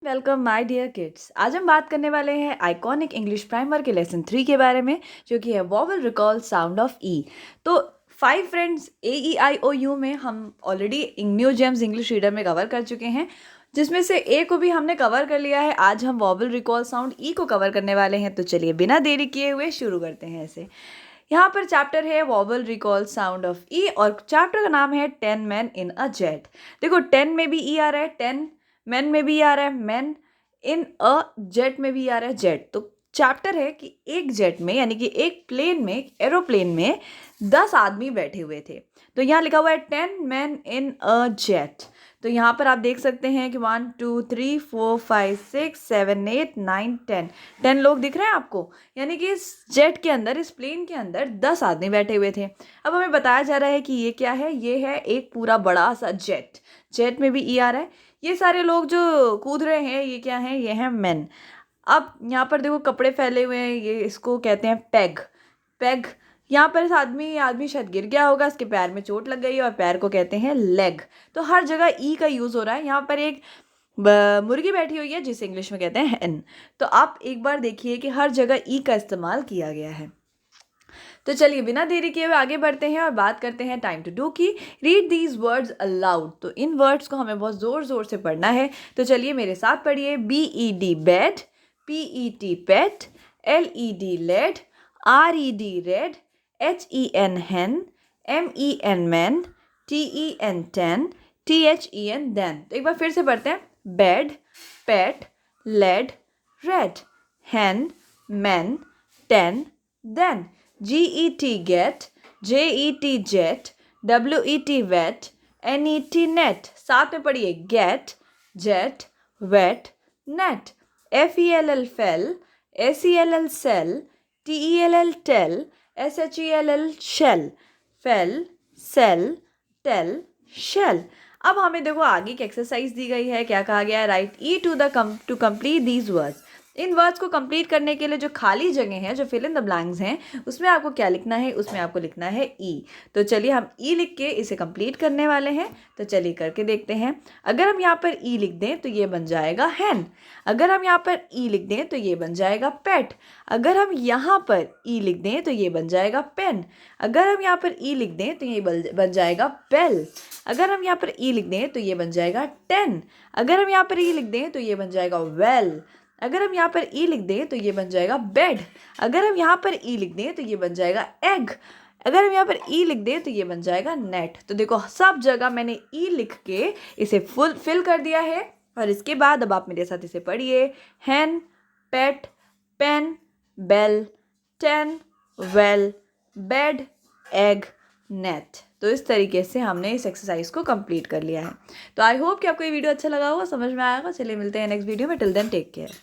Welcome my dear kids. आज हम बात करने वाले हैं आइकॉनिक इंग्लिश प्राइमर के लेसन 3 के बारे में, जो कि है वॉवल रिकॉल साउंड ऑफ ई। तो 5 फ्रेंड्स AEIOU में हम already knew James English reader में कवर कर चुके हैं, जिसमें से ए को भी हमने कवर कर लिया है। आज हम वॉवल रिकॉल साउंड ई को कवर करने वाले हैं। तो चलिए बिना देरी किए हुए शुरू करते हैं। ऐसे यहाँ पर चैप्टर है वॉवल रिकॉल साउंड ऑफ ई और चैप्टर का नाम है 10 men in a jet। देखो 10 में भी ई आ रहा है, 10 मैन में भी आ रहा है मैन, इन अ जेट में भी आ रहा है जेट। तो चैप्टर है कि एक जेट में यानी कि एक प्लेन में, एक एरोप्लेन में 10 आदमी बैठे हुए थे। तो यहाँ लिखा हुआ है 10 men in a jet। तो यहाँ पर आप देख सकते हैं कि 1 2 3 4 5 6 7 8 9 10 लोग दिख रहे हैं आपको। यानी कि इस जेट के अंदर, इस प्लेन के अंदर 10 आदमी बैठे हुए थे। अब हमें बताया जा रहा है कि ये क्या है। ये है एक पूरा बड़ा सा जेट। जेट में भी ई आ रहा है। ये सारे लोग जो कूद रहे हैं, ये क्या हैं? ये हैं मेन। अब यहाँ पर देखो कपड़े फैले हुए हैं, ये इसको कहते हैं पैग। पैग। यहाँ पर इस आदमी शायद गिर गया होगा, इसके पैर में चोट लग गई है और पैर को कहते हैं लेग। तो हर जगह ई का यूज़ हो रहा है। यहाँ पर एक मुर्गी बैठी हुई है जिसे इंग्लिश में कहते हैं हेन। तो आप एक बार देखिए कि हर जगह ई का इस्तेमाल किया गया है। तो चलिए बिना देरी किए हुए आगे बढ़ते हैं और बात करते हैं टाइम टू डू की। Read these words allowed. तो इन वर्ड्स को हमें बहुत ज़ोर ज़ोर से पढ़ना है। तो चलिए मेरे साथ पढ़िए। BED bed, PET pet, LED led, RED red, HEN hen, MEN men, TEN ten, THEN then. तो एक बार फिर से पढ़ते हैं। Bed, pet, led, red, hen, men, ten, then. GET get, JET jet, WET wet, NET net। साथ में पढ़िए। get, jet, wet, net। FELL fell, SELL sell, TELL tell, SHELL shell, fell, sell, tell, shell। अब हमें देखो आगे की exercise दी गई है। क्या कहा गया है? Write E to complete these words. इन वर्ड्स को कंप्लीट करने के लिए जो खाली जगह हैं, जो फिल इन द ब्लैंक्स हैं, उसमें आपको क्या लिखना है? उसमें आपको लिखना है ई। तो चलिए हम ई लिख के इसे कंप्लीट करने वाले हैं। तो चलिए करके देखते हैं। अगर हम यहाँ पर ई लिख दें तो ये बन जाएगा हैन। अगर हम यहाँ पर ई लिख दें तो ये बन जाएगा पेट। अगर हम यहाँ पर ई लिख दें तो ये बन जाएगा पेन। अगर हम यहाँ पर ई लिख दें तो ये बन जाएगा बेल। अगर हम यहाँ पर ई लिख दें तो ये बन जाएगा 10। अगर हम यहाँ पर ई लिख दें तो ये बन जाएगा वेल। अगर हम यहाँ पर ई लिख दें तो ये बन जाएगा बेड। अगर हम यहाँ पर ई लिख दें तो ये बन जाएगा एग। अगर हम यहाँ पर ई लिख दें तो ये बन जाएगा नेट। तो देखो सब जगह मैंने ई लिख के इसे फिल कर दिया है। और इसके बाद अब आप मेरे साथ इसे पढ़िए। Hen, pet, pen, bell, ten, well, bed, egg, net. तो इस तरीके से हमने इस एक्सरसाइज को कंप्लीट कर लिया है। तो आई होप कि आपको ये वीडियो अच्छा लगा होगा, समझ में आएगा। चलिए मिलते हैं नेक्स्ट वीडियो में। Till then take care.